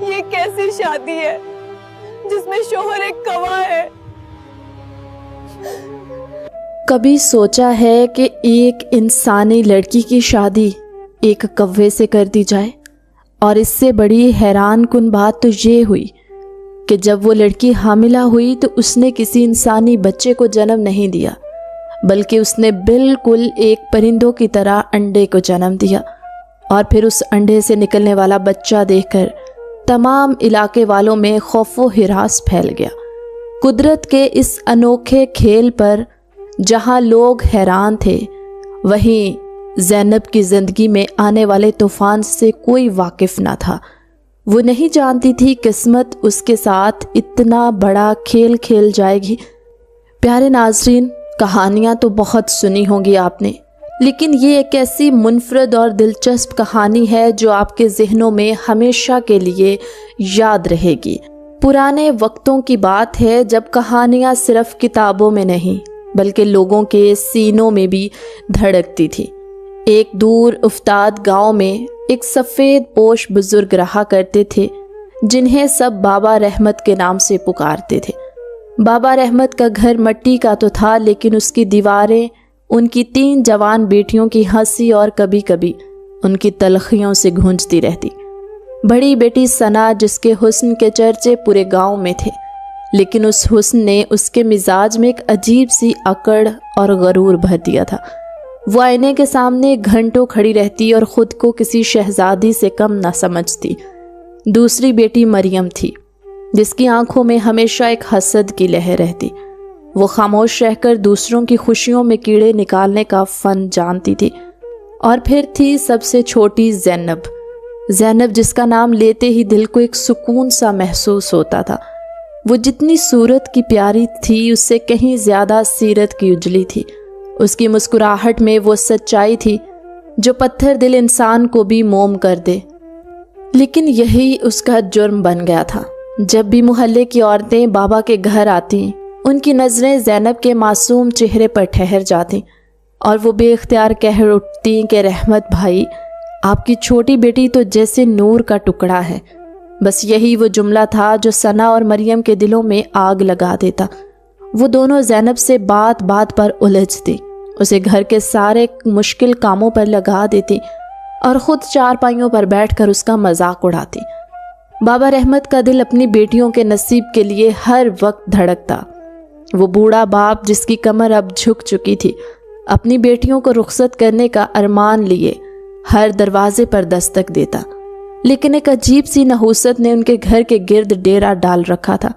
یہ کیسی شادی ہے جس میں شوہر ایک گواہ ہے؟ کبھی سوچا ہے کہ ایک انسانی لڑکی کی شادی ایک کوے سے کر دی جائے؟ اور اس سے بڑی حیران کن بات تو یہ ہوئی کہ جب وہ لڑکی حاملہ ہوئی تو اس نے کسی انسانی بچے کو جنم نہیں دیا، بلکہ اس نے بالکل ایک پرندوں کی طرح انڈے کو جنم دیا، اور پھر اس انڈے سے نکلنے والا بچہ دیکھ کر تمام علاقے والوں میں خوف و ہراس پھیل گیا۔ قدرت کے اس انوکھے کھیل پر جہاں لوگ حیران تھے، وہیں زینب کی زندگی میں آنے والے طوفان سے کوئی واقف نہ تھا۔ وہ نہیں جانتی تھی قسمت اس کے ساتھ اتنا بڑا کھیل کھیل جائے گی۔ پیارے ناظرین، کہانیاں تو بہت سنی ہوں گی آپ نے، لیکن یہ ایک ایسی منفرد اور دلچسپ کہانی ہے جو آپ کے ذہنوں میں ہمیشہ کے لیے یاد رہے گی۔ پرانے وقتوں کی بات ہے جب کہانیاں صرف کتابوں میں نہیں بلکہ لوگوں کے سینوں میں بھی دھڑکتی تھی۔ ایک دور افتاد گاؤں میں ایک سفید پوش بزرگ رہا کرتے تھے جنہیں سب بابا رحمت کے نام سے پکارتے تھے۔ بابا رحمت کا گھر مٹی کا تو تھا، لیکن اس کی دیواریں ان کی 3 جوان بیٹیوں کی ہنسی اور کبھی کبھی ان کی تلخیوں سے گونجتی رہتی۔ بڑی بیٹی ثنا، جس کے حسن کے چرچے پورے گاؤں میں تھے، لیکن اس حسن نے اس کے مزاج میں ایک عجیب سی اکڑ اور غرور بھر دیا تھا۔ وہ آئینے کے سامنے گھنٹوں کھڑی رہتی اور خود کو کسی شہزادی سے کم نہ سمجھتی۔ دوسری بیٹی مریم تھی، جس کی آنکھوں میں ہمیشہ ایک حسد کی لہر رہتی۔ وہ خاموش رہ کر دوسروں کی خوشیوں میں کیڑے نکالنے کا فن جانتی تھی۔ اور پھر تھی سب سے چھوٹی زینب، جس کا نام لیتے ہی دل کو ایک سکون سا محسوس ہوتا تھا۔ وہ جتنی صورت کی پیاری تھی، اس سے کہیں زیادہ سیرت کی اجلی تھی۔ اس کی مسکراہٹ میں وہ سچائی تھی جو پتھر دل انسان کو بھی موم کر دے۔ لیکن یہی اس کا جرم بن گیا تھا۔ جب بھی محلے کی عورتیں بابا کے گھر آتی، ان کی نظریں زینب کے معصوم چہرے پر ٹھہر جاتی اور وہ بے اختیار کہہ اٹھتی کہ رحمت بھائی، آپ کی چھوٹی بیٹی تو جیسے نور کا ٹکڑا ہے۔ بس یہی وہ جملہ تھا جو ثنا اور مریم کے دلوں میں آگ لگا دیتا۔ وہ دونوں زینب سے بات بات پر الجھتی، اسے گھر کے سارے مشکل کاموں پر لگا دیتی اور خود 4 پائیوں پر بیٹھ کر اس کا مذاق اڑاتی۔ بابا رحمت کا دل اپنی بیٹیوں کے نصیب کے لیے ہر وقت دھڑکتا۔ وہ بوڑھا باپ جس کی کمر اب جھک چکی تھی، اپنی بیٹیوں کو رخصت کرنے کا ارمان لیے ہر دروازے پر دستک دیتا، لیکن ایک عجیب سی نحوست نے ان کے گھر کے گرد ڈیرا ڈال رکھا تھا۔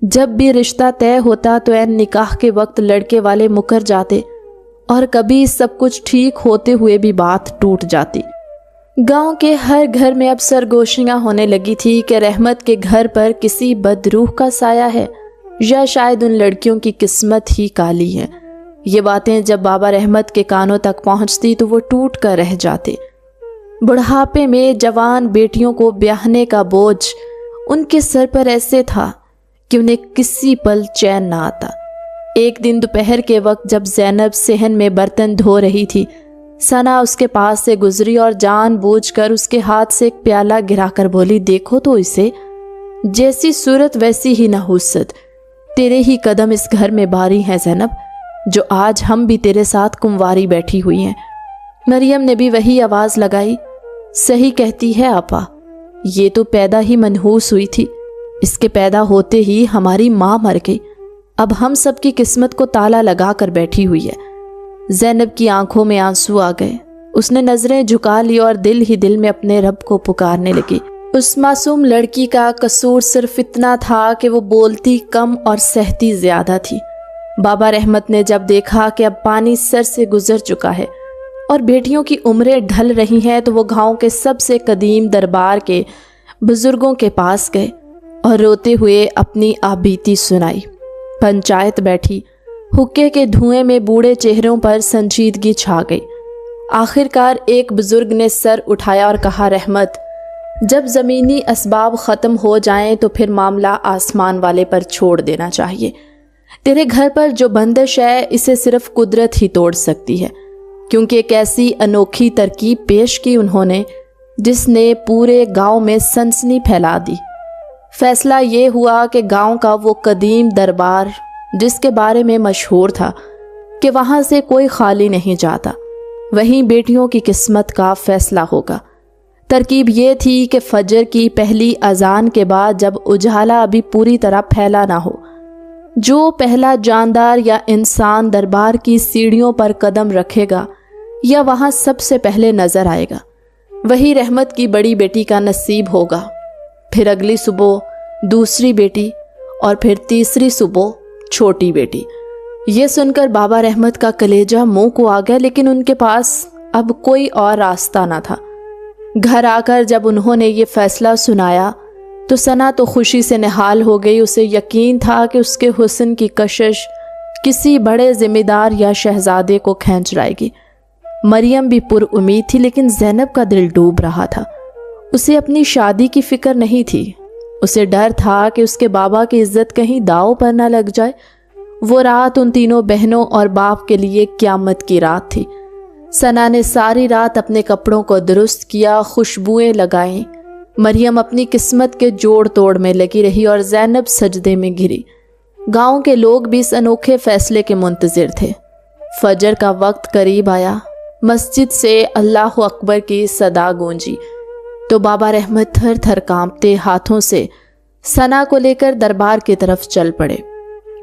جب بھی رشتہ طے ہوتا تو عین نکاح کے وقت لڑکے والے مکر جاتے، اور کبھی سب کچھ ٹھیک ہوتے ہوئے بھی بات ٹوٹ جاتی۔ گاؤں کے ہر گھر میں اب سرگوشیاں ہونے لگی تھی کہ رحمت کے گھر پر کسی بدروح کا سایہ ہے، یا شاید ان لڑکیوں کی قسمت ہی کالی ہے۔ یہ باتیں جب بابا رحمت کے کانوں تک پہنچتی تو وہ ٹوٹ کر رہ جاتے۔ بڑھاپے میں جوان بیٹیوں کو بیاہنے کا بوجھ ان کے سر پر ایسے تھا کہ انہیں کسی پل چین نہ آتا۔ ایک دن دوپہر کے وقت جب زینب صحن میں برتن دھو رہی تھی، ثنا اس کے پاس سے گزری اور جان بوجھ کر اس کے ہاتھ سے ایک پیالہ گرا کر بولی، دیکھو تو اسے، جیسی صورت ویسی ہی نحوست، تیرے ہی قدم اس گھر میں باری ہیں زینب، جو آج ہم بھی تیرے ساتھ کنواری بیٹھی ہوئی ہیں۔ مریم نے بھی وہی آواز لگائی، صحیح کہتی ہے آپا، یہ تو پیدا ہی منحوس ہوئی تھی، اس کے پیدا ہوتے ہی ہماری ماں مر گئی، اب ہم سب کی قسمت کو تالا لگا کر بیٹھی ہوئی ہے۔ زینب کی آنکھوں میں آنسو آ گئے، اس نے نظریں جھکا لی اور دل ہی دل میں اپنے رب کو پکارنے لگی۔ اس معصوم لڑکی کا قصور صرف اتنا تھا کہ وہ بولتی کم اور سہتی زیادہ تھی۔ بابا رحمت نے جب دیکھا کہ اب پانی سر سے گزر چکا ہے اور بیٹیوں کی عمریں ڈھل رہی ہیں تو وہ گاؤں کے سب سے قدیم دربار کے بزرگوں کے پاس گئے اور روتے ہوئے اپنی آبیتی سنائی۔ پنچایت بیٹھی، حقے کے دھوئیں میں بوڑھے چہروں پر سنجیدگی چھا گئی۔ آخر کار ایک بزرگ نے سر اٹھایا اور کہا، رحمت، جب زمینی اسباب ختم ہو جائیں تو پھر معاملہ آسمان والے پر چھوڑ دینا چاہیے۔ تیرے گھر پر جو بندش ہے اسے صرف قدرت ہی توڑ سکتی ہے، کیونکہ ایک ایسی انوکھی ترکیب پیش کی انہوں نے جس نے پورے گاؤں میں سنسنی پھیلا دی۔ فیصلہ یہ ہوا کہ گاؤں کا وہ قدیم دربار جس کے بارے میں مشہور تھا کہ وہاں سے کوئی خالی نہیں جاتا، وہیں بیٹیوں کی قسمت کا فیصلہ ہوگا۔ ترکیب یہ تھی کہ فجر کی پہلی اذان کے بعد جب اجالا ابھی پوری طرح پھیلا نہ ہو، جو پہلا جاندار یا انسان دربار کی سیڑھیوں پر قدم رکھے گا یا وہاں سب سے پہلے نظر آئے گا، وہی رحمت کی بڑی بیٹی کا نصیب ہوگا۔ پھر اگلی صبح دوسری بیٹی اور پھر تیسری صبح چھوٹی بیٹی۔ یہ سن کر بابا رحمت کا کلیجہ منہ کو آ گیا، لیکن ان کے پاس اب کوئی اور راستہ نہ تھا۔ گھر آ کر جب انہوں نے یہ فیصلہ سنایا تو ثنا تو خوشی سے نہال ہو گئی۔ اسے یقین تھا کہ اس کے حسن کی کشش کسی بڑے ذمہ دار یا شہزادے کو کھینچ لائے گی۔ مریم بھی پر امید تھی، لیکن زینب کا دل ڈوب رہا تھا۔ اسے اپنی شادی کی فکر نہیں تھی، اسے ڈر تھا کہ اس کے بابا کی عزت کہیں داؤ پر نہ لگ جائے۔ وہ رات ان تینوں بہنوں اور باپ کے لیے قیامت کی رات تھی۔ ثنا نے ساری رات اپنے کپڑوں کو درست کیا، خوشبوئیں لگائیں۔ مریم اپنی قسمت کے جوڑ توڑ میں لگی رہی اور زینب سجدے میں گری۔ گاؤں کے لوگ بھی اس انوکھے فیصلے کے منتظر تھے۔ فجر کا وقت قریب آیا، مسجد سے اللہ اکبر کی صدا گونجی تو بابا رحمت تھر تھر کانپتے ہاتھوں سے ثنا کو لے کر دربار کی طرف چل پڑے۔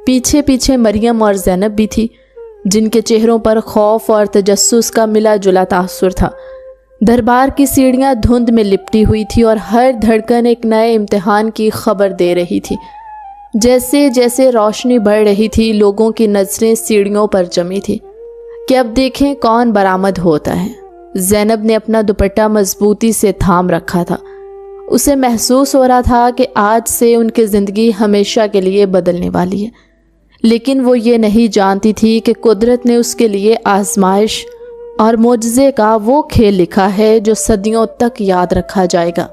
پیچھے پیچھے مریم اور زینب بھی تھی، جن کے چہروں پر خوف اور تجسس کا ملا جلا تاثر تھا۔ دربار کی سیڑھیاں دھند میں لپٹی ہوئی تھی اور ہر دھڑکن ایک نئے امتحان کی خبر دے رہی تھی۔ جیسے جیسے روشنی بڑھ رہی تھی، لوگوں کی نظریں سیڑھیوں پر جمی تھی کہ اب دیکھیں کون برآمد ہوتا ہے۔ زینب نے اپنا دوپٹہ مضبوطی سے تھام رکھا تھا۔ اسے محسوس ہو رہا تھا کہ آج سے ان کی زندگی ہمیشہ کے لیے بدلنے والی ہے، لیکن وہ یہ نہیں جانتی تھی کہ قدرت نے اس کے لیے آزمائش اور معجزے کا وہ کھیل لکھا ہے جو صدیوں تک یاد رکھا جائے گا۔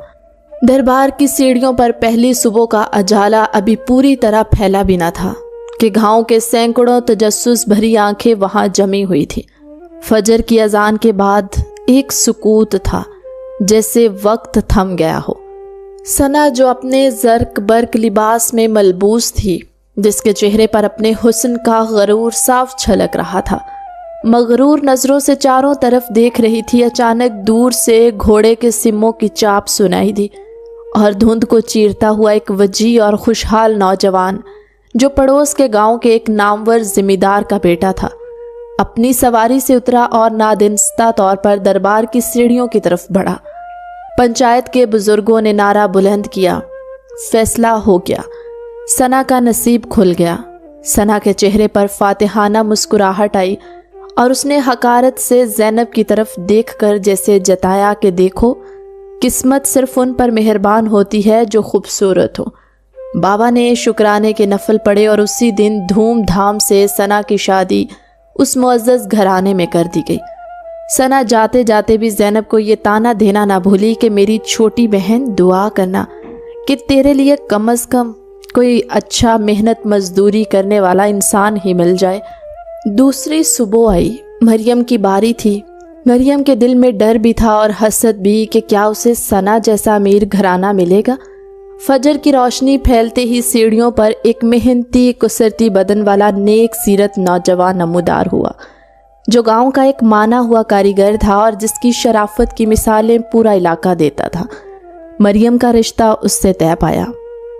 دربار کی سیڑھیوں پر پہلی صبح کا اجالا ابھی پوری طرح پھیلا بھی نہ تھا کہ گاؤں کے سینکڑوں تجسس بھری آنکھیں وہاں جمی ہوئی تھی۔ فجر کی اذان کے بعد ایک سکوت تھا، جیسے وقت تھم گیا ہو۔ ثنا جو اپنے زرق برق لباس میں ملبوس تھی، جس کے چہرے پر اپنے حسن کا غرور صاف چھلک رہا تھا، مغرور نظروں سے چاروں طرف دیکھ رہی تھی۔ اچانک دور سے گھوڑے کے سموں کی چاپ سنائی دی اور دھند کو چیرتا ہوا ایک وجیح اور خوشحال نوجوان جو پڑوس کے گاؤں کے ایک نامور ذمہ دار کا بیٹا تھا، اپنی سواری سے اترا اور نادانستہ طور پر دربار کی سیڑھیوں کی طرف بڑھا۔ پنچایت کے بزرگوں نے نعرہ بلند کیا، فیصلہ ہو گیا، ثنا کا نصیب کھل گیا۔ ثنا کے چہرے پر فاتحانہ مسکراہٹ آئی اور اس نے حقارت سے زینب کی طرف دیکھ کر جیسے جتایا کہ دیکھو، قسمت صرف ان پر مہربان ہوتی ہے جو خوبصورت ہو۔ بابا نے شکرانے کے نفل پڑھے اور اسی دن دھوم دھام سے ثنا کی شادی اس معزز گھرانے میں کر دی گئی۔ ثنا جاتے جاتے بھی زینب کو یہ تانا دینا نہ بھولی کہ میری چھوٹی بہن دعا کرنا کہ تیرے لیے کم از کم کوئی اچھا محنت مزدوری کرنے والا انسان ہی مل جائے۔ دوسری صبح آئی، مریم کی باری تھی۔ مریم کے دل میں ڈر بھی تھا اور حسد بھی کہ کیا اسے ثنا جیسا امیر گھرانہ ملے گا۔ فجر کی روشنی پھیلتے ہی سیڑھیوں پر ایک محنتی کسرتی بدن والا نیک سیرت نوجوان نمودار ہوا، جو گاؤں کا ایک مانا ہوا کاریگر تھا اور جس کی شرافت کی مثالیں پورا علاقہ دیتا تھا۔ مریم کا رشتہ اس سے طے پایا۔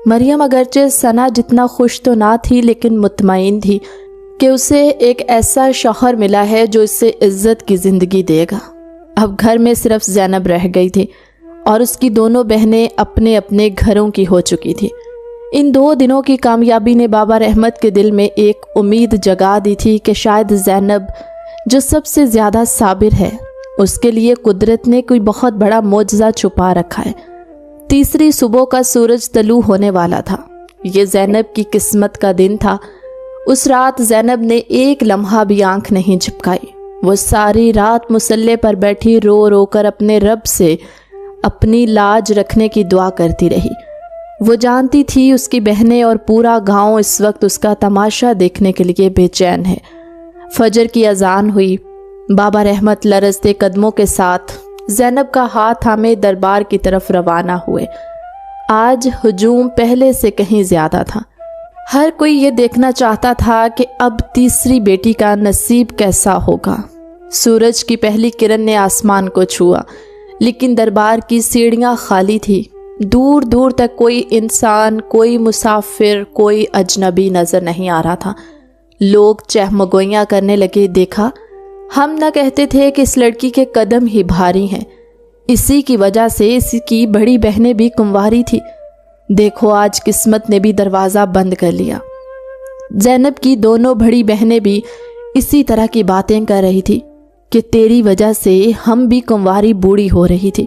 مریم اگرچہ ثنا جتنا خوش تو نہ تھی، لیکن مطمئن تھی کہ اسے ایک ایسا شوہر ملا ہے جو اس سے عزت کی زندگی دے گا۔ اب گھر میں صرف زینب رہ گئی تھی اور اس کی دونوں بہنیں اپنے اپنے گھروں کی ہو چکی تھی۔ ان 2 دنوں کی کامیابی نے بابا رحمت کے دل میں ایک امید جگا دی تھی کہ شاید زینب، جو سب سے زیادہ صابر ہے، اس کے لیے قدرت نے کوئی بہت بڑا معجزہ چھپا رکھا ہے۔ تیسری صبح کا سورج طلوع ہونے والا تھا۔ یہ زینب کی قسمت کا دن تھا۔ اس رات زینب نے ایک لمحہ بھی آنکھ نہیں جھپکائی۔ وہ ساری رات مصلے پر بیٹھی رو رو کر اپنے رب سے اپنی لاج رکھنے کی دعا کرتی رہی۔ وہ جانتی تھی اس کی بہنیں اور پورا گاؤں اس وقت اس کا تماشا دیکھنے کے لیے بے چین ہے۔ فجر کی اذان ہوئی۔ بابا رحمت لرزتے قدموں کے ساتھ زینب کا ہاتھ تھامے دربار کی طرف روانہ ہوئے۔ آج ہجوم پہلے سے کہیں زیادہ تھا۔ ہر کوئی یہ دیکھنا چاہتا تھا کہ اب تیسری بیٹی کا نصیب کیسا ہوگا۔ سورج کی پہلی کرن نے آسمان کو چھوا، لیکن دربار کی سیڑھیاں خالی تھی۔ دور دور تک کوئی انسان، کوئی مسافر، کوئی اجنبی نظر نہیں آ رہا تھا۔ لوگ چہمگوئیاں کرنے لگے، دیکھا ہم نہ کہتے تھے کہ اس لڑکی کے قدم ہی بھاری ہیں، اسی کی وجہ سے اس کی بڑی بہنیں بھی کنواری تھی، دیکھو آج قسمت نے بھی دروازہ بند کر لیا۔ زینب کی دونوں بڑی بہنیں بھی اسی طرح کی باتیں کر رہی تھی کہ تیری وجہ سے ہم بھی کنواری بوڑھی ہو رہی تھی،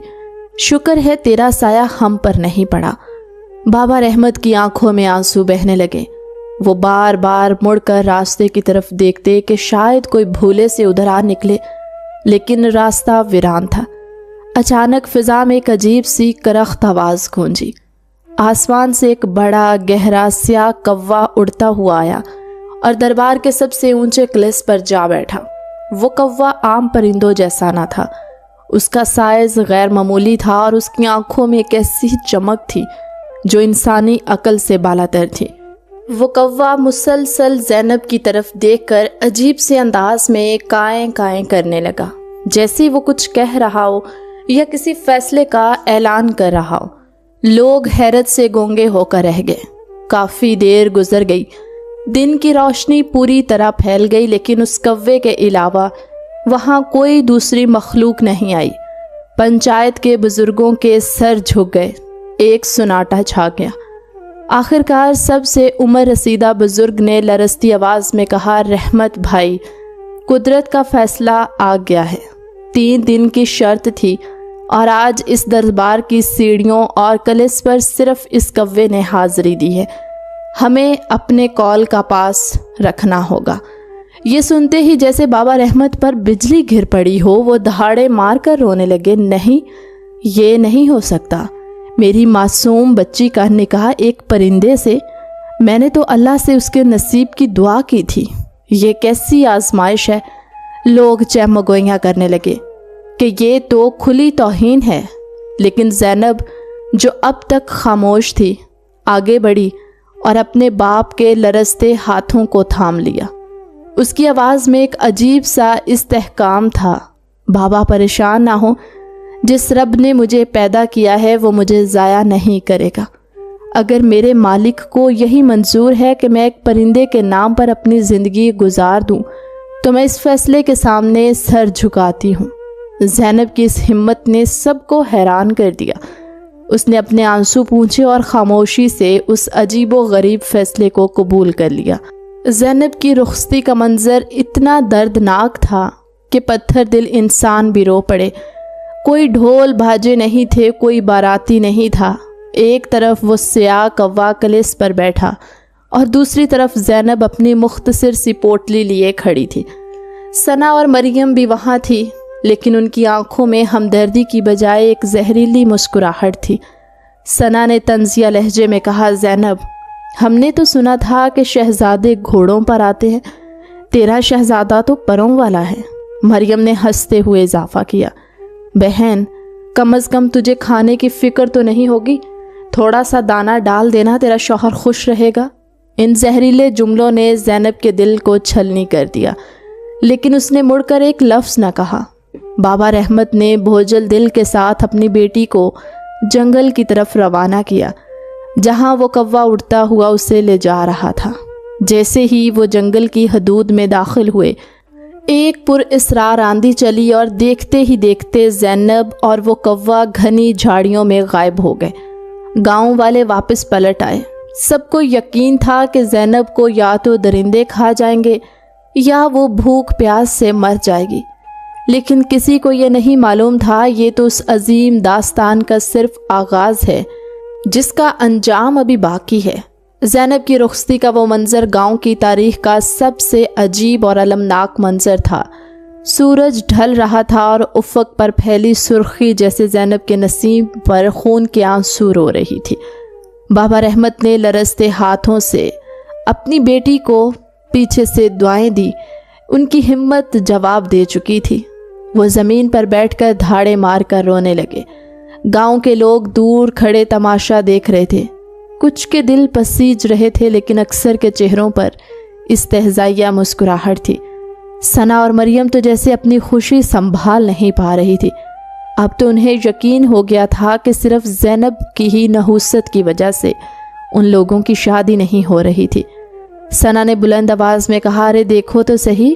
شکر ہے تیرا سایہ ہم پر نہیں پڑا۔ بابا رحمت کی آنکھوں میں آنسو بہنے لگے۔ وہ بار بار مڑ کر راستے کی طرف دیکھتے کہ شاید کوئی بھولے سے ادھر آ نکلے، لیکن راستہ ویران تھا۔ اچانک فضا میں ایک عجیب سی کرخت آواز گونجی۔ آسمان سے ایک بڑا گہرا سیاہ کوا اڑتا ہوا آیا اور دربار کے سب سے اونچے کلس پر جا بیٹھا۔ وہ کوا عام پرندوں جیسا نہ تھا، اس کا سائز غیر معمولی تھا اور اس کی آنکھوں میں ایک ایسی چمک تھی جو انسانی عقل سے بالاتر تھی۔ وہ کوا مسلسل زینب کی طرف دیکھ کر عجیب سے انداز میں کائیں کائیں کرنے لگا، جیسے وہ کچھ کہہ رہا ہو یا کسی فیصلے کا اعلان کر رہا ہو۔ لوگ حیرت سے گونگے ہو کر رہ گئے۔ کافی دیر گزر گئی، دن کی روشنی پوری طرح پھیل گئی، لیکن اس کوے کے علاوہ وہاں کوئی دوسری مخلوق نہیں آئی۔ پنچایت کے بزرگوں کے سر جھک گئے، ایک سناٹا چھا گیا۔ آخرکار سب سے عمر رسیدہ بزرگ نے لرزتی آواز میں کہا، رحمت بھائی، قدرت کا فیصلہ آ گیا ہے۔ 3 دن کی شرط تھی اور آج اس دربار کی سیڑھیوں اور کلس پر صرف اس کوے نے حاضری دی ہے۔ ہمیں اپنے قول کا پاس رکھنا ہوگا۔ یہ سنتے ہی جیسے بابا رحمت پر بجلی گر پڑی ہو، وہ دہاڑے مار کر رونے لگے۔ نہیں، یہ نہیں ہو سکتا، میری معصوم بچی کا نکاح ایک پرندے سے، میں نے تو اللہ سے اس کے نصیب کی دعا کی تھی، یہ کیسی آزمائش ہے۔ لوگ چہمگوئیاں کرنے لگے کہ یہ تو کھلی توہین ہے، لیکن زینب جو اب تک خاموش تھی آگے بڑھی اور اپنے باپ کے لرزتے ہاتھوں کو تھام لیا۔ اس کی آواز میں ایک عجیب سا استحکام تھا، بابا پریشان نہ ہو، جس رب نے مجھے پیدا کیا ہے وہ مجھے ضائع نہیں کرے گا۔ اگر میرے مالک کو یہی منظور ہے کہ میں ایک پرندے کے نام پر اپنی زندگی گزار دوں تو میں اس فیصلے کے سامنے سر جھکاتی ہوں۔ زینب کی اس ہمت نے سب کو حیران کر دیا۔ اس نے اپنے آنسو پونچھے اور خاموشی سے اس عجیب و غریب فیصلے کو قبول کر لیا۔ زینب کی رخصتی کا منظر اتنا دردناک تھا کہ پتھر دل انسان بھی رو پڑے۔ کوئی ڈھول بھاجے نہیں تھے، کوئی باراتی نہیں تھا۔ ایک طرف وہ سیاہ کوا کلس پر بیٹھا اور دوسری طرف زینب اپنی مختصر سی پوٹلی لیے کھڑی تھی۔ ثنا اور مریم بھی وہاں تھی، لیکن ان کی آنکھوں میں ہمدردی کی بجائے ایک زہریلی مسکراہٹ تھی۔ ثنا نے طنزیہ لہجے میں کہا، زینب، ہم نے تو سنا تھا کہ شہزادے گھوڑوں پر آتے ہیں، تیرا شہزادہ تو پروں والا ہے۔ مریم نے ہنستے ہوئے اضافہ کیا، بہن، کم از کم تجھے کھانے کی فکر تو نہیں ہوگی، تھوڑا سا دانہ ڈال دینا، تیرا شوہر خوش رہے گا۔ ان زہریلے جملوں نے زینب کے دل کو چھلنی کر دیا، لیکن اس نے مڑ کر ایک لفظ نہ کہا۔ بابا رحمت نے بوجھل دل کے ساتھ اپنی بیٹی کو جنگل کی طرف روانہ کیا، جہاں وہ کوا اڑتا ہوا اسے لے جا رہا تھا۔ جیسے ہی وہ جنگل کی حدود میں داخل ہوئے، ایک پر اسرار آندھی چلی اور دیکھتے ہی دیکھتے زینب اور وہ کوا گھنی جھاڑیوں میں غائب ہو گئے۔ گاؤں والے واپس پلٹ آئے۔ سب کو یقین تھا کہ زینب کو یا تو درندے کھا جائیں گے یا وہ بھوک پیاس سے مر جائے گی، لیکن کسی کو یہ نہیں معلوم تھا یہ تو اس عظیم داستان کا صرف آغاز ہے جس کا انجام ابھی باقی ہے۔ زینب کی رخصتی کا وہ منظر گاؤں کی تاریخ کا سب سے عجیب اور المناک منظر تھا۔ سورج ڈھل رہا تھا اور افق پر پھیلی سرخی جیسے زینب کے نصیب پر خون کے آنسو رو رہی تھی۔ بابا رحمت نے لرزتے ہاتھوں سے اپنی بیٹی کو پیچھے سے دعائیں دی۔ ان کی ہمت جواب دے چکی تھی۔ وہ زمین پر بیٹھ کر دھاڑے مار کر رونے لگے۔ گاؤں کے لوگ دور کھڑے تماشا دیکھ رہے تھے۔ کچھ کے دل پسیج رہے تھے، لیکن اکثر کے چہروں پر استہزائیہ مسکراہٹ تھی۔ ثنا اور مریم تو جیسے اپنی خوشی سنبھال نہیں پا رہی تھی۔ اب تو انہیں یقین ہو گیا تھا کہ صرف زینب کی ہی نحوست کی وجہ سے ان لوگوں کی شادی نہیں ہو رہی تھی۔ ثنا نے بلند آواز میں کہا، ارے دیکھو تو صحیح،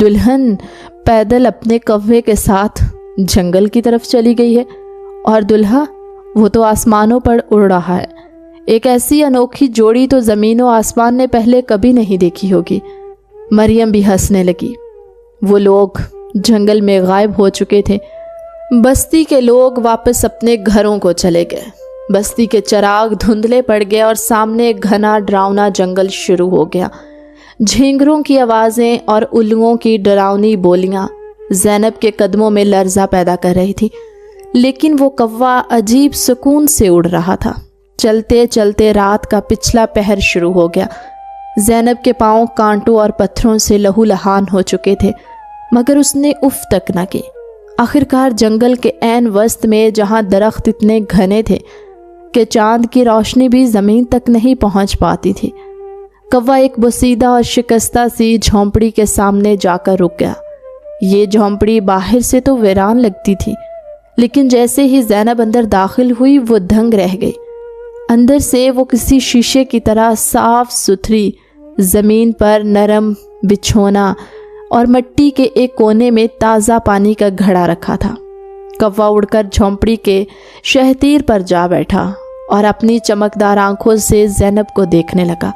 دلہن پیدل اپنے کوے کے ساتھ جنگل کی طرف چلی گئی ہے، اور دلہا وہ تو آسمانوں پر اڑ رہا ہے۔ ایک ایسی انوکھی جوڑی تو زمین و آسمان نے پہلے کبھی نہیں دیکھی ہوگی۔ مریم بھی ہنسنے لگی۔ وہ لوگ جنگل میں غائب ہو چکے تھے۔ بستی کے لوگ واپس اپنے گھروں کو چلے گئے۔ بستی کے چراغ دھندلے پڑ گئے اور سامنے ایک گھنا ڈراؤنا جنگل شروع ہو گیا۔ جھینگروں کی آوازیں اور الوؤں کی ڈراؤنی بولیاں زینب کے قدموں میں لرزہ پیدا کر رہی تھی، لیکن وہ کوا عجیب سکون سے اڑ رہا تھا۔ چلتے چلتے رات کا پچھلا پہر شروع ہو گیا۔ زینب کے پاؤں کانٹوں اور پتھروں سے لہو لہان ہو چکے تھے، مگر اس نے اف تک نہ کی۔ آخرکار جنگل کے عین وسط میں، جہاں درخت اتنے گھنے تھے کہ چاند کی روشنی بھی زمین تک نہیں پہنچ پاتی تھی، کوا ایک بوسیدہ اور شکستہ سی جھونپڑی کے سامنے جا کر رک گیا۔ یہ جھونپڑی باہر سے تو ویران لگتی تھی، لیکن جیسے ہی زینب اندر داخل ہوئی وہ دنگ رہ گئی۔ اندر سے وہ کسی شیشے کی طرح صاف ستھری، زمین پر نرم بچھونا اور مٹی کے ایک کونے میں تازہ پانی کا گھڑا رکھا تھا۔ کوا اڑ کر جھونپڑی کے شہتیر پر جا بیٹھا اور اپنی چمکدار آنکھوں سے زینب کو دیکھنے لگا۔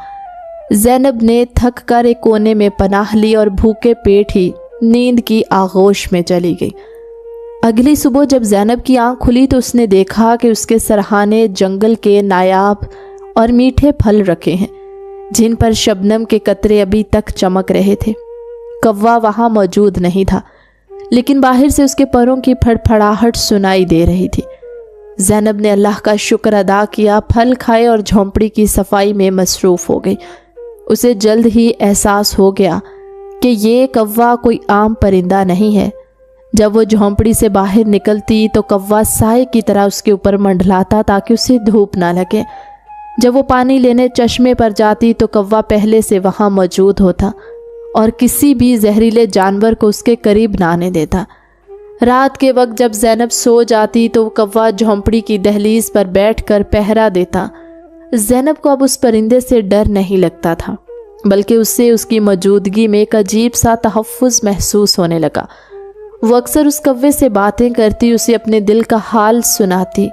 زینب نے تھک کر ایک کونے میں پناہ لی اور بھوکے پیٹ ہی نیند کی آغوش میں چلی گئی۔ اگلی صبح جب زینب کی آنکھ کھلی تو اس نے دیکھا کہ اس کے سرہانے جنگل کے نایاب اور میٹھے پھل رکھے ہیں، جن پر شبنم کے قطرے ابھی تک چمک رہے تھے۔ کوا وہاں موجود نہیں تھا، لیکن باہر سے اس کے پروں کی پھڑپھڑاہٹ سنائی دے رہی تھی۔ زینب نے اللہ کا شکر ادا کیا، پھل کھائے اور جھونپڑی کی صفائی میں مصروف ہو گئی۔ اسے جلد ہی احساس ہو گیا کہ یہ کوا کوئی عام پرندہ نہیں ہے۔ جب وہ جھونپڑی سے باہر نکلتی تو کوا سائے کی طرح اس کے اوپر منڈلاتا تاکہ اسے دھوپ نہ لگے۔ جب وہ پانی لینے چشمے پر جاتی تو کوا پہلے سے وہاں موجود ہوتا اور کسی بھی زہریلے جانور کو اس کے قریب نہ آنے دیتا۔ رات کے وقت جب زینب سو جاتی تو کوا جھونپڑی کی دہلیز پر بیٹھ کر پہرا دیتا۔ زینب کو اب اس پرندے سے ڈر نہیں لگتا تھا، بلکہ اس سے اس کی موجودگی میں ایک عجیب سا تحفظ محسوس ہونے لگا۔ وہ اکثر اس کوے سے باتیں کرتی، اسے اپنے دل کا حال سناتی،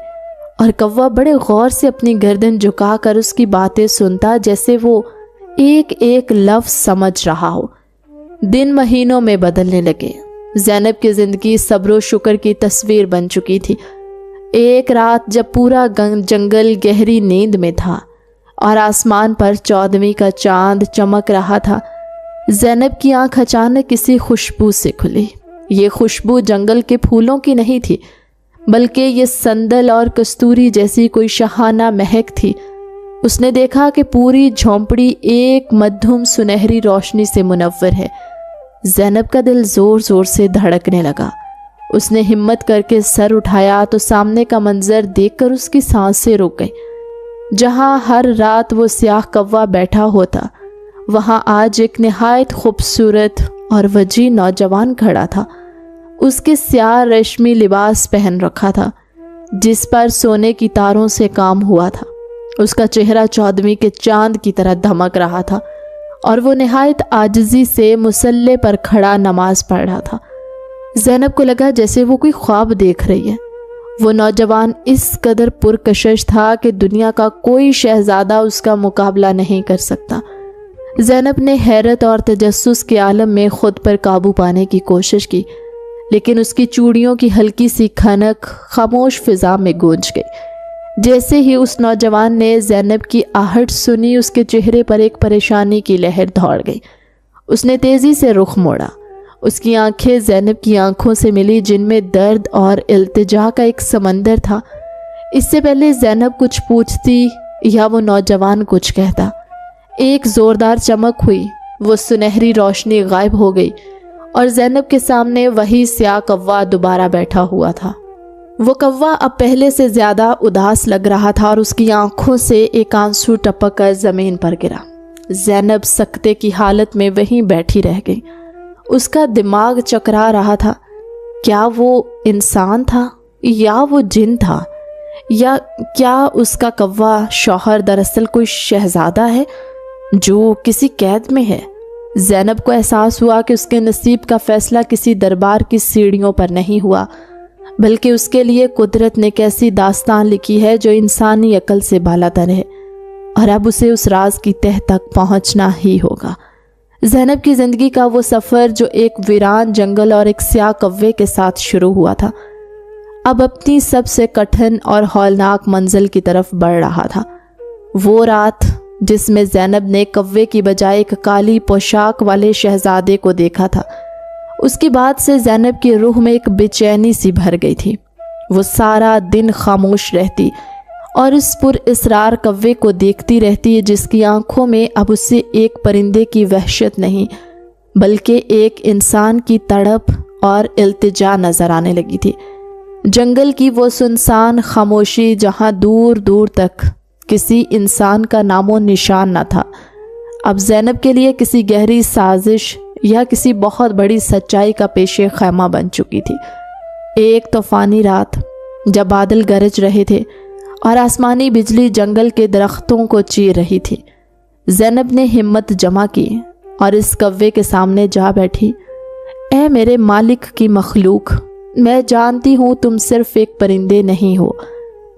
اور کوا بڑے غور سے اپنی گردن جھکا کر اس کی باتیں سنتا، جیسے وہ ایک ایک لفظ سمجھ رہا ہو۔ دن مہینوں میں بدلنے لگے۔ زینب کی زندگی صبر و شکر کی تصویر بن چکی تھی۔ ایک رات جب پورا جنگل گہری نیند میں تھا اور آسمان پر 14ویں کا چاند چمک رہا تھا، زینب کی آنکھ اچانک کسی خوشبو سے کھلی۔ یہ خوشبو جنگل کے پھولوں کی نہیں تھی، بلکہ یہ سندل اور کستوری جیسی کوئی شاہانہ مہک تھی۔ اس نے دیکھا کہ پوری جھونپڑی ایک مدھم سنہری روشنی سے منور ہے۔ زینب کا دل زور زور سے دھڑکنے لگا۔ اس نے ہمت کر کے سر اٹھایا تو سامنے کا منظر دیکھ کر اس کی سانسیں رک گئیں۔ جہاں ہر رات وہ سیاہ کوا بیٹھا ہوتا، وہاں آج ایک نہایت خوبصورت اور وجیح نوجوان کھڑا تھا۔ اس کے سیاہ ریشمی لباس پہن رکھا تھا، جس پر سونے کی تاروں سے کام ہوا تھا۔ اس کا چہرہ 14ویں کے چاند کی طرح دھمک رہا تھا، اور وہ نہایت عاجزی سے مصلی پر کھڑا نماز پڑھ رہا تھا۔ زینب کو لگا جیسے وہ کوئی خواب دیکھ رہی ہے۔ وہ نوجوان اس قدر پرکشش تھا کہ دنیا کا کوئی شہزادہ اس کا مقابلہ نہیں کر سکتا۔ زینب نے حیرت اور تجسس کے عالم میں خود پر قابو پانے کی کوشش کی، لیکن اس کی چوڑیوں کی ہلکی سی کھنک خاموش فضا میں گونج گئی۔ جیسے ہی اس نوجوان نے زینب کی آہٹ سنی، اس کے چہرے پر ایک پریشانی کی لہر دوڑ گئی۔ اس نے تیزی سے رخ موڑا۔ اس کی آنکھیں زینب کی آنکھوں سے ملی، جن میں درد اور التجا کا ایک سمندر تھا۔ اس سے پہلے زینب کچھ پوچھتی یا وہ نوجوان کچھ کہتا، ایک زوردار چمک ہوئی، وہ سنہری روشنی غائب ہو گئی اور زینب کے سامنے وہی سیاہ کوا دوبارہ بیٹھا ہوا تھا۔ وہ کوا اب پہلے سے زیادہ اداس لگ رہا تھا اور اس کی آنکھوں سے ایک آنسو ٹپک کر زمین پر گرا۔ زینب سکتے کی حالت میں وہیں بیٹھی رہ گئی۔ اس کا دماغ چکرا رہا تھا، کیا وہ انسان تھا یا وہ جن تھا، یا کیا اس کا کوا شوہر دراصل کوئی شہزادہ ہے جو کسی قید میں ہے؟ زینب کو احساس ہوا کہ اس کے نصیب کا فیصلہ کسی دربار کی سیڑھیوں پر نہیں ہوا، بلکہ اس کے لیے قدرت نے کیسی داستان لکھی ہے جو انسانی عقل سے بالاتر ہے، اور اب اسے اس راز کی تہ تک پہنچنا ہی ہوگا۔ زینب کی زندگی کا وہ سفر جو ایک ویران جنگل اور ایک سیاہ کوے کے ساتھ شروع ہوا تھا، اب اپنی سب سے کٹھن اور ہولناک منزل کی طرف بڑھ رہا تھا۔ وہ رات جس میں زینب نے کوے کی بجائے ایک کالی پوشاک والے شہزادے کو دیکھا تھا، اس کی بات سے زینب کی روح میں ایک بے چینی سی بھر گئی تھی۔ وہ سارا دن خاموش رہتی اور اس پر اسرار کوے کو دیکھتی رہتی جس کی آنکھوں میں اب اسے ایک پرندے کی وحشت نہیں بلکہ ایک انسان کی تڑپ اور التجا نظر آنے لگی تھی۔ جنگل کی وہ سنسان خاموشی جہاں دور دور تک کسی انسان کا نام و نشان نہ تھا، اب زینب کے لیے کسی گہری سازش یا کسی بہت بڑی سچائی کا پیش خیمہ بن چکی تھی۔ ایک طوفانی رات جب بادل گرج رہے تھے اور آسمانی بجلی جنگل کے درختوں کو چیر رہی تھی، زینب نے ہمت جمع کی اور اس کوے کے سامنے جا بیٹھی۔ اے میرے مالک کی مخلوق، میں جانتی ہوں تم صرف ایک پرندے نہیں ہو،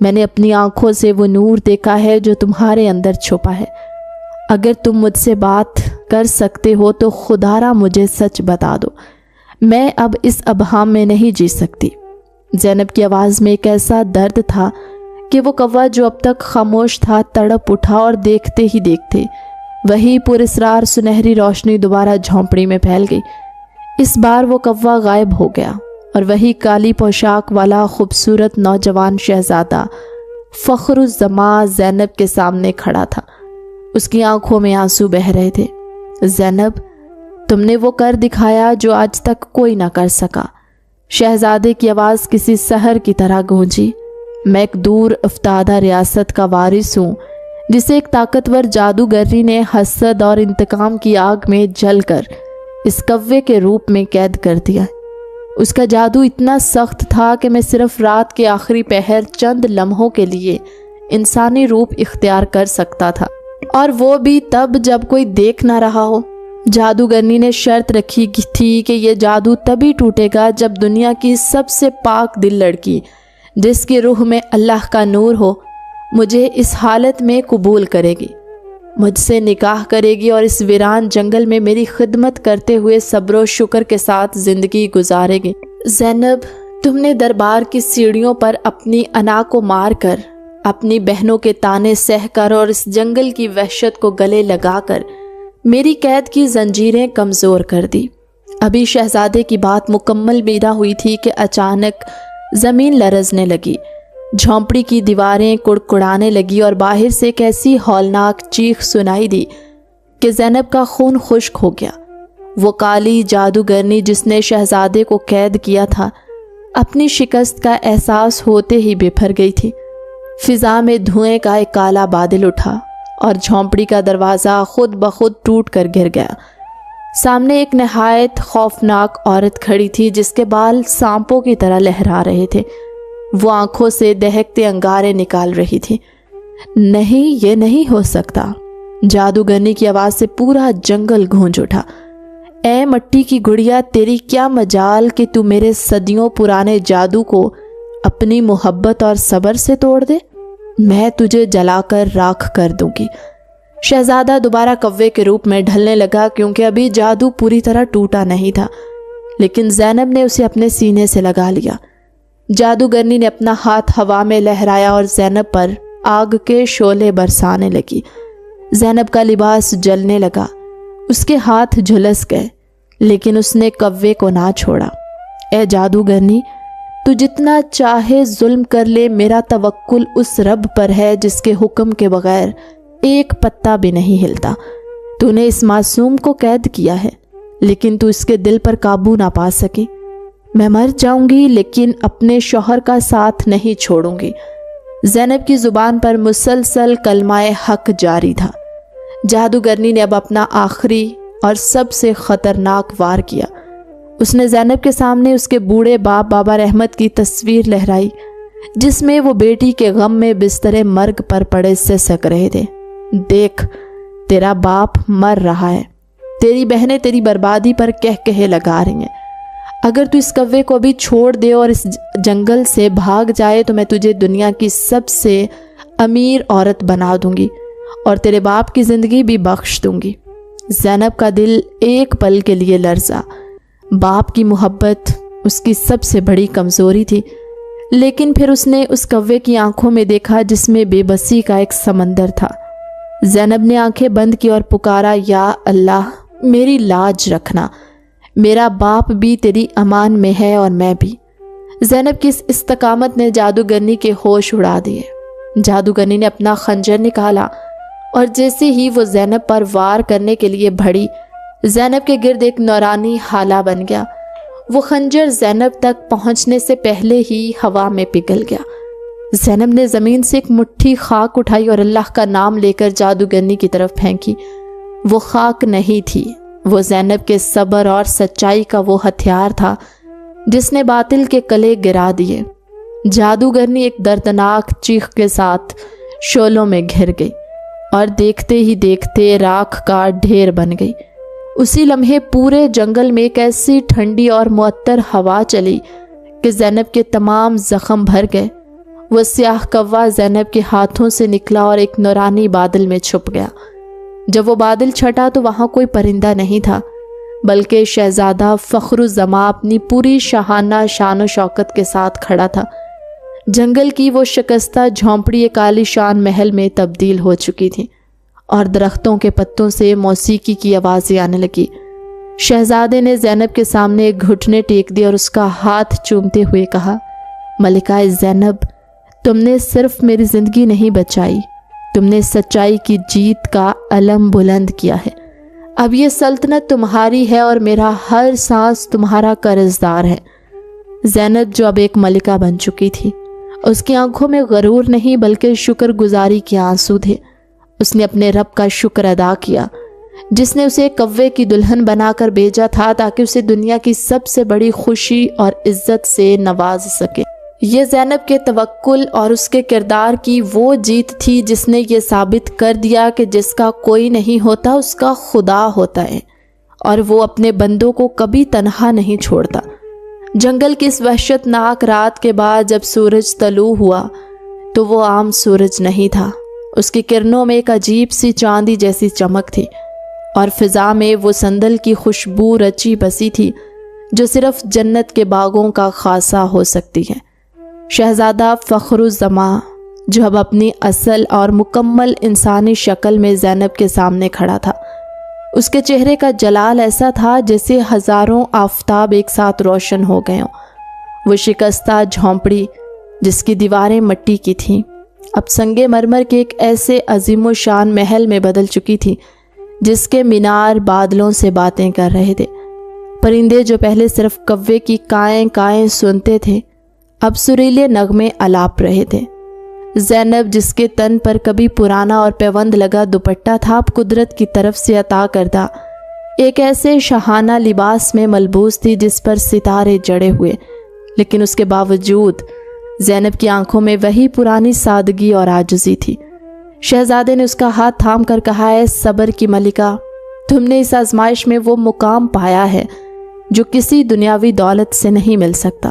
میں نے اپنی آنکھوں سے وہ نور دیکھا ہے جو تمہارے اندر چھپا ہے۔ اگر تم مجھ سے بات کر سکتے ہو تو خدا را مجھے سچ بتا دو، میں اب اس ابہام میں نہیں جی سکتی۔ زینب کی آواز میں ایک ایسا درد تھا کہ وہ کوا جو اب تک خاموش تھا تڑپ اٹھا اور دیکھتے ہی دیکھتے وہی پراسرار سنہری روشنی دوبارہ جھونپڑی میں پھیل گئی۔ اس بار وہ کوا غائب ہو گیا اور وہی کالی پوشاک والا خوبصورت نوجوان شہزادہ فخر الزماں زینب کے سامنے کھڑا تھا۔ اس کی آنکھوں میں آنسو بہہ رہے تھے۔ زینب، تم نے وہ کر دکھایا جو آج تک کوئی نہ کر سکا۔ شہزادے کی آواز کسی سحر کی طرح گونجی۔ میں ایک دور افتادہ ریاست کا وارث ہوں جسے ایک طاقتور جادوگری نے حسد اور انتقام کی آگ میں جل کر اس کوے کے روپ میں قید کر دیا۔ اس کا جادو اتنا سخت تھا کہ میں صرف رات کے آخری پہر چند لمحوں کے لیے انسانی روپ اختیار کر سکتا تھا، اور وہ بھی تب جب کوئی دیکھ نہ رہا ہو۔ جادوگرنی نے شرط رکھی تھی کہ یہ جادو تبھی ٹوٹے گا جب دنیا کی سب سے پاک دل لڑکی جس کی روح میں اللہ کا نور ہو مجھے اس حالت میں قبول کرے گی، مجھ سے نکاح کرے گی اور اس ویران جنگل میں میری خدمت کرتے ہوئے صبر و شکر کے ساتھ زندگی گزارے گی۔ زینب، تم نے دربار کی سیڑھیوں پر اپنی انا کو مار کر، اپنی بہنوں کے تانے سہ کر اور اس جنگل کی وحشت کو گلے لگا کر میری قید کی زنجیریں کمزور کر دی۔ ابھی شہزادے کی بات مکمل بھی نہ ہوئی تھی کہ اچانک زمین لرزنے لگی، جھونپڑی کی دیواریں کڑکڑانے لگی اور باہر سے ایک ایسی ہولناک چیخ سنائی دی کہ زینب کا خون خشک ہو گیا۔ وہ کالی جادوگرنی جس نے شہزادے کو قید کیا تھا اپنی شکست کا احساس ہوتے ہی بپھر گئی تھی۔ فضا میں دھوئیں کا ایک کالا بادل اٹھا اور جھونپڑی کا دروازہ خود بخود ٹوٹ کر گر گیا۔ سامنے ایک نہایت خوفناک عورت کھڑی تھی جس کے بال سانپوں کی طرح لہرا رہے تھے۔ وہ آنکھوں سے دہکتے انگارے نکال رہی تھی۔ نہیں، یہ نہیں ہو سکتا۔ جادوگرنی کی آواز سے پورا جنگل گونج اٹھا۔ اے مٹی کی گڑیا، تیری کیا مجال کہ تو میرے صدیوں پرانے جادو کو اپنی محبت اور صبر سے توڑ دے؟ میں تجھے جلا کر راکھ کر دوں گی۔ شہزادہ دوبارہ کوے کے روپ میں ڈھلنے لگا کیونکہ ابھی جادو پوری طرح ٹوٹا نہیں تھا، لیکن زینب نے اسے اپنے سینے سے لگا لیا۔ جادوگرنی نے اپنا ہاتھ ہوا میں لہرایا اور زینب پر آگ کے شعلے برسانے لگی۔ زینب کا لباس جلنے لگا، اس کے ہاتھ جھلس گئے، لیکن اس نے کوے کو نہ چھوڑا۔ اے جادوگرنی، تو جتنا چاہے ظلم کر لے، میرا توکل اس رب پر ہے جس کے حکم کے بغیر ایک پتا بھی نہیں ہلتا۔ تو نے اس معصوم کو قید کیا ہے، لیکن تو اس کے دل پر قابو نہ پا سکی۔ میں مر جاؤں گی لیکن اپنے شوہر کا ساتھ نہیں چھوڑوں گی۔ زینب کی زبان پر مسلسل کلمہ حق جاری تھا۔ جادوگرنی نے اب اپنا آخری اور سب سے خطرناک وار کیا۔ اس نے زینب کے سامنے اس کے بوڑھے باپ بابا رحمت کی تصویر لہرائی، جس میں وہ بیٹی کے غم میں بستر مرگ پر پڑے سسک رہے تھے۔ دیکھ، تیرا باپ مر رہا ہے، تیری بہنیں تیری بربادی پر کہے لگا رہی ہیں۔ اگر تو اس کوے کو بھی چھوڑ دے اور اس جنگل سے بھاگ جائے تو میں تجھے دنیا کی سب سے امیر عورت بنا دوں گی اور تیرے باپ کی زندگی بھی بخش دوں گی۔ زینب کا دل ایک پل کے لیے لرزا۔ باپ کی محبت اس کی سب سے بڑی کمزوری تھی، لیکن پھر اس نے اس کوے کی آنکھوں میں دیکھا جس میں بے بسی کا ایک سمندر تھا۔ زینب نے آنکھیں بند کی اور پکارا، یا اللہ میری لاج رکھنا، میرا باپ بھی تیری امان میں ہے اور میں بھی۔ زینب کی اس استقامت نے جادوگرنی کے ہوش اڑا دیے۔ جادوگرنی نے اپنا خنجر نکالا اور جیسے ہی وہ زینب پر وار کرنے کے لیے بڑھی، زینب کے گرد ایک نورانی ہالہ بن گیا۔ وہ خنجر زینب تک پہنچنے سے پہلے ہی ہوا میں پگھل گیا۔ زینب نے زمین سے ایک مٹھی خاک اٹھائی اور اللہ کا نام لے کر جادوگرنی کی طرف پھینکی۔ وہ خاک نہیں تھی، وہ زینب کے صبر اور سچائی کا وہ ہتھیار تھا جس نے باطل کے کلے گرا دیے۔ جادوگرنی ایک دردناک چیخ کے ساتھ شعلوں میں گھر گئی اور دیکھتے ہی دیکھتے راکھ کا ڈھیر بن گئی۔ اسی لمحے پورے جنگل میں ایک ایسی ٹھنڈی اور معطر ہوا چلی کہ زینب کے تمام زخم بھر گئے۔ وہ سیاہ کوا زینب کے ہاتھوں سے نکلا اور ایک نورانی بادل میں چھپ گیا۔ جب وہ بادل چھٹا تو وہاں کوئی پرندہ نہیں تھا، بلکہ شہزادہ فخر الزماں اپنی پوری شاہانہ شان و شوکت کے ساتھ کھڑا تھا۔ جنگل کی وہ شکستہ جھونپڑی ایک عالی شان محل میں تبدیل ہو چکی تھی اور درختوں کے پتوں سے موسیقی کی آوازیں آنے لگی۔ شہزادے نے زینب کے سامنے ایک گھٹنے ٹیک دی اور اس کا ہاتھ چومتے ہوئے کہا، ملکہ زینب، تم نے صرف میری زندگی نہیں بچائی، تم نے سچائی کی جیت کا علم بلند کیا ہے۔ اب یہ سلطنت تمہاری ہے اور میرا ہر سانس تمہارا قرضدار ہے۔ زینب جو اب ایک ملکہ بن چکی تھی، اس کی آنکھوں میں غرور نہیں بلکہ شکر گزاری کے آنسو تھے۔ اس نے اپنے رب کا شکر ادا کیا جس نے اسے کوے کی دلہن بنا کر بھیجا تھا تاکہ اسے دنیا کی سب سے بڑی خوشی اور عزت سے نواز سکے۔ یہ زینب کے توکل اور اس کے کردار کی وہ جیت تھی جس نے یہ ثابت کر دیا کہ جس کا کوئی نہیں ہوتا اس کا خدا ہوتا ہے، اور وہ اپنے بندوں کو کبھی تنہا نہیں چھوڑتا۔ جنگل کی اس وحشت ناک رات کے بعد جب سورج طلوع ہوا تو وہ عام سورج نہیں تھا۔ اس کی کرنوں میں ایک عجیب سی چاندی جیسی چمک تھی اور فضا میں وہ سندل کی خوشبو رچی بسی تھی جو صرف جنت کے باغوں کا خاصہ ہو سکتی ہے۔ شہزادہ فخر الزماں جو اب اپنی اصل اور مکمل انسانی شکل میں زینب کے سامنے کھڑا تھا، اس کے چہرے کا جلال ایسا تھا جیسے ہزاروں آفتاب ایک ساتھ روشن ہو گئے ہوں۔ وہ شکستہ جھونپڑی جس کی دیواریں مٹی کی تھیں اب سنگ مرمر کے ایک ایسے عظیم و شان محل میں بدل چکی تھی جس کے مینار بادلوں سے باتیں کر رہے تھے۔ پرندے جو پہلے صرف کوے کی کائیں کائیں سنتے تھے اب سریلے نغمے الاپ رہے تھے۔ زینب جس کے تن پر کبھی پرانا اور پیوند لگا دوپٹہ تھا اب قدرت کی طرف سے عطا کردہ ایک ایسے شاہانہ لباس میں ملبوس تھی جس پر ستارے جڑے ہوئے، لیکن اس کے باوجود زینب کی آنکھوں میں وہی پرانی سادگی اور عاجزی تھی۔ شہزادے نے اس کا ہاتھ تھام کر کہا، اے صبر کی ملکہ، تم نے اس آزمائش میں وہ مقام پایا ہے جو کسی دنیاوی دولت سے نہیں مل سکتا۔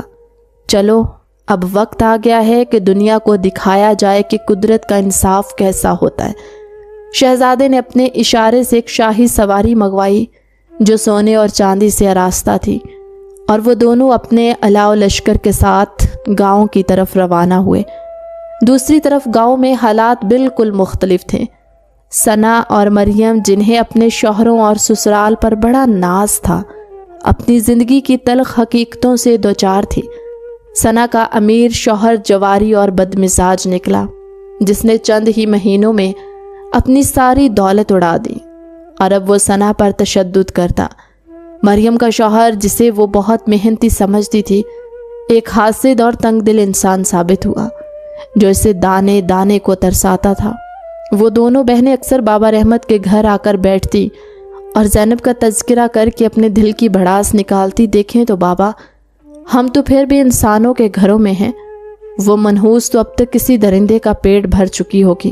چلو اب وقت آ گیا ہے کہ دنیا کو دکھایا جائے کہ قدرت کا انصاف کیسا ہوتا ہے۔ شہزادے نے اپنے اشارے سے ایک شاہی سواری منگوائی جو سونے اور چاندی سے آراستہ تھی، اور وہ دونوں اپنے علاؤ لشکر کے ساتھ گاؤں کی طرف روانہ ہوئے۔ دوسری طرف گاؤں میں حالات بالکل مختلف تھے۔ ثنا اور مریم جنہیں اپنے شوہروں اور سسرال پر بڑا ناز تھا، اپنی زندگی کی تلخ حقیقتوں سے دوچار تھی۔ ثنا کا امیر شوہر جواری اور بدمزاج نکلا جس نے چند ہی مہینوں میں اپنی ساری دولت اڑا دی، اور اب وہ ثنا پر تشدد کرتا۔ مریم کا شوہر، جسے وہ بہت محنتی سمجھتی تھی، ایک حاسد اور تنگ دل انسان ثابت ہوا جو اسے دانے دانے کو ترساتا تھا۔ وہ دونوں بہنیں اکثر بابا رحمت کے گھر آ کر بیٹھتی اور زینب کا تذکرہ کر کے اپنے دل کی بھڑاس نکالتی۔ دیکھیں تو بابا، ہم تو پھر بھی انسانوں کے گھروں میں ہیں، وہ منحوس تو اب تک کسی درندے کا پیٹ بھر چکی ہوگی۔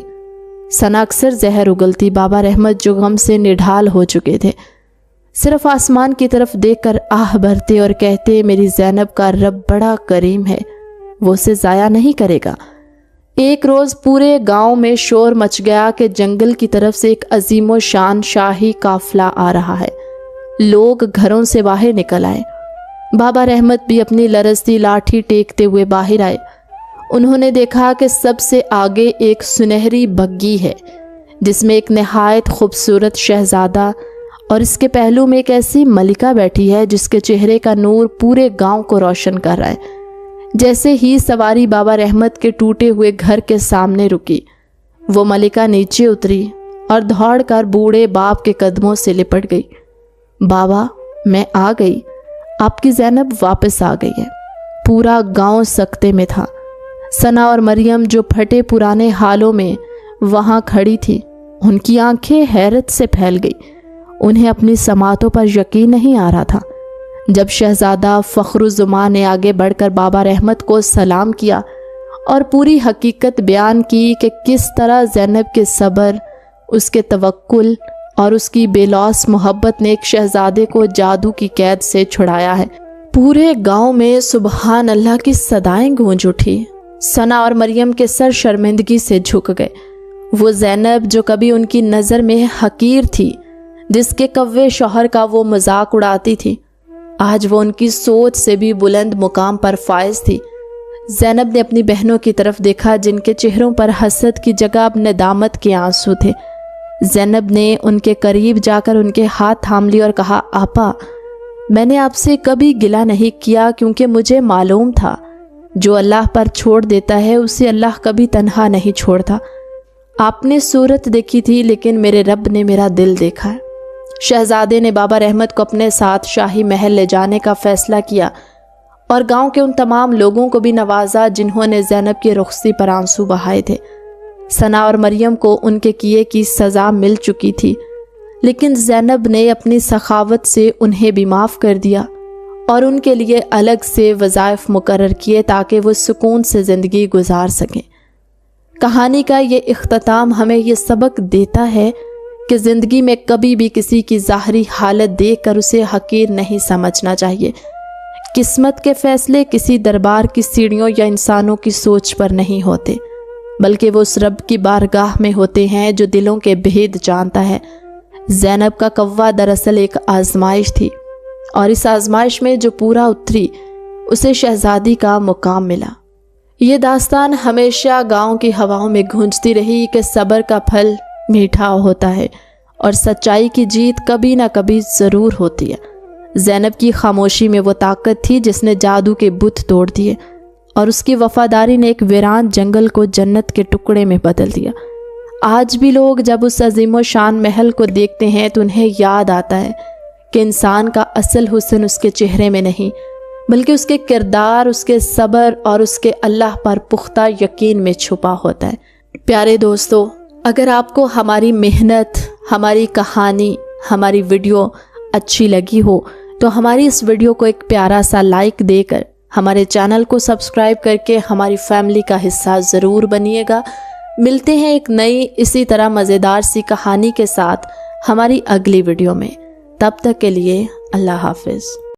ثنا اکثر زہر اگلتی۔ بابا رحمت جو غم سے نڈھال ہو چکے تھے، صرف آسمان کی طرف دیکھ کر آہ بھرتے اور کہتے، میری زینب کا رب بڑا کریم ہے، وہ اسے ضائع نہیں کرے گا۔ ایک روز پورے گاؤں میں شور مچ گیا کہ جنگل کی طرف سے ایک عظیم و شان شاہی قافلہ آ رہا ہے۔ لوگ گھروں سے باہر نکل آئے۔ بابا رحمت بھی اپنی لرزتی لاٹھی ٹیکتے ہوئے باہر آئے۔ انہوں نے دیکھا کہ سب سے آگے ایک سنہری بگی ہے جس میں ایک نہایت خوبصورت شہزادہ اور اس کے پہلو میں ایک ایسی ملکہ بیٹھی ہے جس کے چہرے کا نور پورے گاؤں کو روشن کر رہا ہے۔ جیسے ہی سواری بابا رحمت کے ٹوٹے ہوئے گھر کے سامنے رکی، وہ ملکہ نیچے اتری اور دوڑ کر بوڑھے باپ کے قدموں سے لپٹ گئی۔ بابا، میں آ گئی، آپ کی زینب واپس آ گئی ہے۔ پورا گاؤں سکتے میں تھا۔ ثنا اور مریم جو پھٹے پرانے حالوں میں وہاں کھڑی تھی، ان کی آنکھیں حیرت سے پھیل گئی۔ انہیں اپنی سماعتوں پر یقین نہیں آ رہا تھا۔ جب شہزادہ فخر الزمان نے آگے بڑھ کر بابا رحمت کو سلام کیا اور پوری حقیقت بیان کی کہ کس طرح زینب کے صبر، اس کے توکل اور اس کی بے لوث محبت نے ایک شہزادے کو جادو کی قید سے چھڑایا ہے، پورے گاؤں میں سبحان اللہ کی صدائیں گونج اٹھی۔ ثنا اور مریم کے سر شرمندگی سے جھک گئے۔ وہ زینب جو کبھی ان کی نظر میں حقیر تھی، جس کے کوے شوہر کا وہ مذاق اڑاتی تھی، آج وہ ان کی سوچ سے بھی بلند مقام پر فائز تھی۔ زینب نے اپنی بہنوں کی طرف دیکھا جن کے چہروں پر حسد کی جگہ اب ندامت کے آنسو تھے۔ زینب نے ان کے قریب جا کر ان کے ہاتھ تھام لی اور کہا، آپا، میں نے آپ سے کبھی گلہ نہیں کیا کیونکہ مجھے معلوم تھا جو اللہ پر چھوڑ دیتا ہے اسے اللہ کبھی تنہا نہیں چھوڑتا۔ آپ نے صورت دیکھی تھی لیکن میرے رب نے میرا دل دیکھا ہے۔ شہزادے نے بابا رحمت کو اپنے ساتھ شاہی محل لے جانے کا فیصلہ کیا اور گاؤں کے ان تمام لوگوں کو بھی نوازا جنہوں نے زینب کی رخصتی پر آنسو بہائے تھے۔ ثنا اور مریم کو ان کے کیے کی سزا مل چکی تھی، لیکن زینب نے اپنی سخاوت سے انہیں بھی معاف کر دیا اور ان کے لیے الگ سے وظائف مقرر کیے تاکہ وہ سکون سے زندگی گزار سکیں۔ کہانی کا یہ اختتام ہمیں یہ سبق دیتا ہے کہ زندگی میں کبھی بھی کسی کی ظاہری حالت دیکھ کر اسے حقیر نہیں سمجھنا چاہیے۔ قسمت کے فیصلے کسی دربار کی سیڑھیوں یا انسانوں کی سوچ پر نہیں ہوتے، بلکہ وہ اس رب کی بارگاہ میں ہوتے ہیں جو دلوں کے بھید جانتا ہے۔ زینب کا کوہ دراصل ایک آزمائش تھی، اور اس آزمائش میں جو پورا اتری اسے شہزادی کا مقام ملا۔ یہ داستان ہمیشہ گاؤں کی ہواؤں میں گونجتی رہی کہ صبر کا پھل میٹھا ہوتا ہے اور سچائی کی جیت کبھی نہ کبھی ضرور ہوتی ہے۔ زینب کی خاموشی میں وہ طاقت تھی جس نے جادو کے بت توڑ دیے، اور اس کی وفاداری نے ایک ویران جنگل کو جنت کے ٹکڑے میں بدل دیا۔ آج بھی لوگ جب اس عظیم و شان محل کو دیکھتے ہیں تو انہیں یاد آتا ہے کہ انسان کا اصل حسن اس کے چہرے میں نہیں، بلکہ اس کے کردار، اس کے صبر اور اس کے اللہ پر پختہ یقین میں چھپا ہوتا ہے۔ پیارے دوستو، اگر آپ کو ہماری محنت، ہماری کہانی، ہماری ویڈیو اچھی لگی ہو تو ہماری اس ویڈیو کو ایک پیارا سا لائک دے کر ہمارے چینل کو سبسکرائب کر کے ہماری فیملی کا حصہ ضرور بنیے گا۔ ملتے ہیں ایک نئی اسی طرح مزیدار سی کہانی کے ساتھ ہماری اگلی ویڈیو میں۔ تب تک کے لیے اللہ حافظ۔